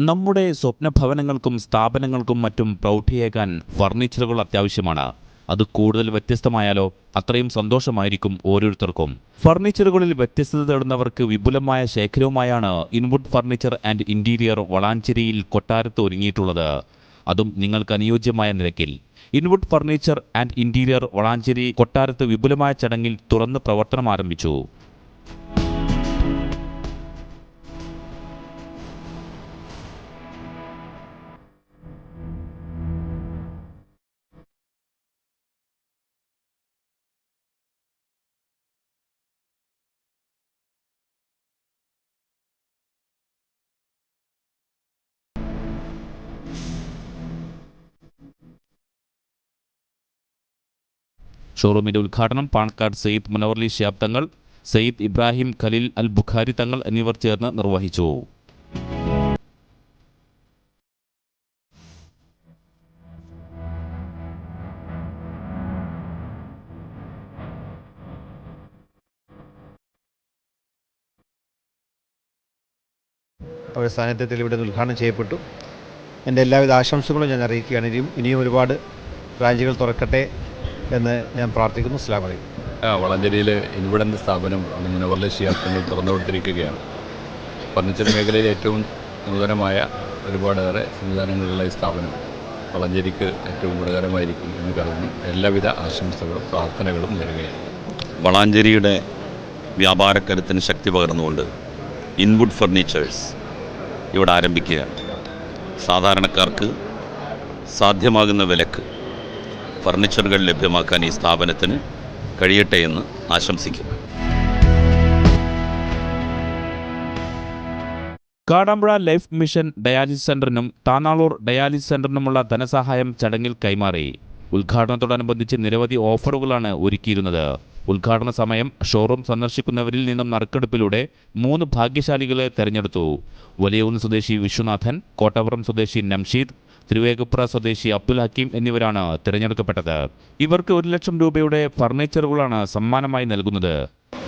നമ്മുടെ സ്വപ്നഭവനങ്ങൾക്കും സ്ഥാപനങ്ങൾക്കും മറ്റും പ്രൗഢിയേകാൻ ഫർണിച്ചറുകൾ അത്യാവശ്യമാണ്. അത് കൂടുതൽ വ്യത്യസ്തമായാലോ അത്രയും സന്തോഷമായിരിക്കും ഓരോരുത്തർക്കും. ഫർണിച്ചറുകളിൽ വ്യത്യസ്തത തേടുന്നവർക്ക് വിപുലമായ ശേഖരവുമായാണ് ഇൻവുഡ് ഫർണിച്ചർ ആൻഡ് ഇന്റീരിയർ വളാഞ്ചേരിയിൽ കൊട്ടാരത്ത് ഒരുങ്ങിയിട്ടുള്ളത്. അതും നിങ്ങൾക്ക് അനുയോജ്യമായ നിരക്കിൽ. ഇൻവുഡ് furniture and interior Valanchery Kottarath വിപുലമായ ചടങ്ങിൽ തുറന്ന് പ്രവർത്തനം ആരംഭിച്ചു. ഷോറൂമിന്റെ ഉദ്ഘാടനം പാണക്കാട് സയ്യിദ് മുനവ്വറലി ശിഹാബ് തങ്ങൾ, സയ്യിദ് ഇബ്രാഹിം ഖലീൽ അൽ ബുഖാരി തങ്ങൾ എന്നിവർ ചേർന്ന് നിർവഹിച്ചു. അവരുടെ സാന്നിധ്യത്തിൽ ഇവിടെ ഉദ്ഘാടനം ചെയ്യപ്പെട്ടു. എൻ്റെ എല്ലാവിധ ആശംസകളും ഞാൻ അറിയിക്കുകയാണ്. ഇനിയും ഒരുപാട് ബ്രാഞ്ചുകൾ തുറക്കട്ടെ എന്ന് ഞാൻ പ്രാർത്ഥിക്കുന്നു. അസ്സലാമു അലൈക്കും. വളാഞ്ചേരിയിൽ ഇൻവുഡ് സ്ഥാപനം മുനവ്വറലി ശിഹാബ് തങ്ങൾ തുറന്നു കൊടുത്തിരിക്കുകയാണ്. ഫർണിച്ചർ മേഖലയിൽ ഏറ്റവും നൂതനമായ ഒരുപാടേറെ സംവിധാനങ്ങളുള്ള ഈ സ്ഥാപനം വളാഞ്ചേരിക്ക് ഏറ്റവും ഗുണകരമായിരിക്കും എന്ന് കരുതുന്നു. എല്ലാവിധ ആശംസകളും പ്രാർത്ഥനകളും നേരുകയാണ്. വളാഞ്ചേരിയുടെ വ്യാപാരക്കരുത്തിന് ശക്തി പകർന്നുകൊണ്ട് ഇൻവുഡ് ഫർണിച്ചേഴ്സ് ഇവിടെ ആരംഭിക്കുകയാണ്. സാധാരണക്കാർക്ക് സാധ്യമാകുന്ന വിലക്ക് ഫർണിച്ചറുകൾ ലഭ്യമാക്കാൻ ഈ സ്ഥാപനത്തിന് കഴിയട്ടെ എന്ന് ആശംസിക്കുന്നു. കാടാമ്പുഴ ലൈഫ് മിഷൻ ഡയാലിസിസ് സെന്ററിനും താനാളൂർ ഡയാലിസിസ് സെന്ററിനുമുള്ള ധനസഹായം ചടങ്ങിൽ കൈമാറി. ഉദ്ഘാടനത്തോടനുബന്ധിച്ച് നിരവധി ഓഫറുകളാണ് ഒരുക്കിയിരുന്നത്. ഉദ്ഘാടന സമയം ഷോറൂം സന്ദർശിക്കുന്നവരിൽ നിന്നും നറുക്കെടുപ്പിലൂടെ 3 ഭാഗ്യശാലികളെ തെരഞ്ഞെടുത്തു. വലിയകുന്ന് സ്വദേശി വിശ്വനാഥൻ, കോട്ടവറം സ്വദേശി നംഷീദ്, തിരുവേഗപ്പുറ സ്വദേശി അബ്ദുൽ ഹക്കീം എന്നിവരാണ് തിരഞ്ഞെടുക്കപ്പെട്ടത്. ഇവർക്ക് 1 ലക്ഷം രൂപയുടെ ഫർണിച്ചറുകളാണ് സമ്മാനമായി നൽകുന്നത്.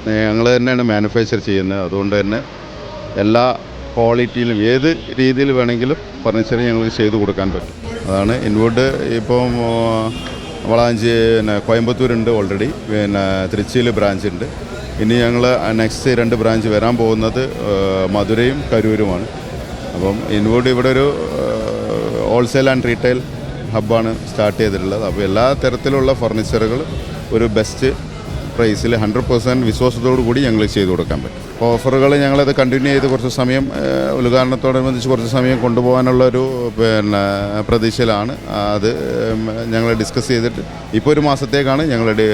ഞങ്ങൾ തന്നെയാണ് മാനുഫാക്ചർ ചെയ്യുന്നത്. അതുകൊണ്ട് തന്നെ എല്ലാ ക്വാളിറ്റിയിലും ഏത് രീതിയിൽ വേണമെങ്കിലും ഫർണിച്ചർ ഞങ്ങൾക്ക് ചെയ്തു കൊടുക്കാൻ പറ്റും. അതാണ് ഇൻവുഡ്. ഇപ്പം കോയമ്പത്തൂരുണ്ട് ഓൾറെഡി, തൃച്ചിയിൽ ബ്രാഞ്ചുണ്ട്. ഇനി ഞങ്ങൾ നെക്സ്റ്റ് 2 ബ്രാഞ്ച് വരാൻ പോകുന്നത് മധുരയും കരൂരുമാണ്. അപ്പം ഇൻവുഡ് ഇവിടെ ഒരു ഹോൾസെയിൽ ആൻഡ് റീറ്റെയിൽ ഹബ്ബാണ് സ്റ്റാർട്ട് ചെയ്തിട്ടുള്ളത്. അപ്പോൾ എല്ലാ തരത്തിലുള്ള ഫർണിച്ചറുകൾ ഒരു ബെസ്റ്റ് പ്രൈസിൽ 100% വിശ്വാസത്തോടു കൂടി ഞങ്ങൾ ചെയ്തു കൊടുക്കാൻ പറ്റും. ഓഫറുകൾ ഞങ്ങളത് കണ്ടിന്യൂ ചെയ്ത് കുറച്ച് സമയം ഉദ്ഘാടനത്തോടനുബന്ധിച്ച് കുറച്ച് സമയം കൊണ്ടുപോകാനുള്ളൊരു പ്രതീക്ഷയിലാണ്. അത് ഞങ്ങൾ ഡിസ്കസ് ചെയ്തിട്ട് ഇപ്പോൾ 1 മാസത്തേക്കാണ് ഞങ്ങളുടെ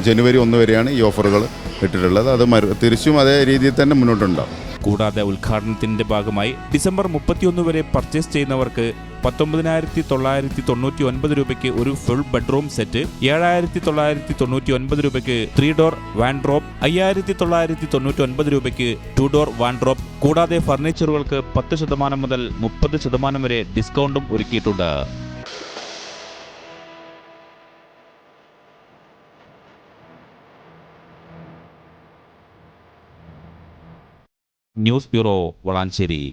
ജനുവരി 1 വരെയാണ് ഈ ഓഫറുകൾ ഇട്ടിട്ടുള്ളത്. അത് തിരിച്ചും അതേ രീതിയിൽ തന്നെ മുന്നോട്ടുണ്ടാകും. കൂടാതെ ഉദ്ഘാടനത്തിന്റെ ഭാഗമായി ഡിസംബർ 31 വരെ പർച്ചേസ് ചെയ്യുന്നവർക്ക് 19,999 രൂപയ്ക്ക് ഒരു ഫുൾ ബെഡ്റൂം സെറ്റ്, 7,999 രൂപയ്ക്ക് 3 ഡോർ വാൻഡ്രോബ്, 5,999 രൂപയ്ക്ക് 2 ഡോർ വാൻഡ്രോബ്. കൂടാതെ ഫർണിച്ചറുകൾക്ക് 10% മുതൽ 30% വരെ ഡിസ്കൗണ്ടും ഒരുക്കിയിട്ടുണ്ട്. News bureau, Valanchery.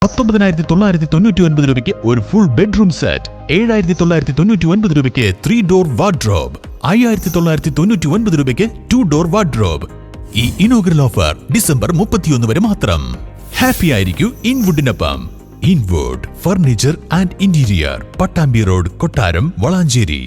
19,999 രൂപയ്ക്ക് ഒരു ഫുൾ ബെഡ്റൂം സെറ്റ്, 7,999 രൂപയ്ക്ക് 3 ഡോർ വാർഡ്രോബ്, 5,999 രൂപയ്ക്ക് 2 ഡോർ വാർഡ്രോബ്. ഈ ഇനോഗ്രൽ ഓഫർ ഡിസംബർ 31 വരെ മാത്രം. ഹാപ്പി ആയിരിക്കൂ ഇൻവുഡിനൊപ്പം. Inwood furniture and interior, Pattambi road, Kottaram, Valanchery.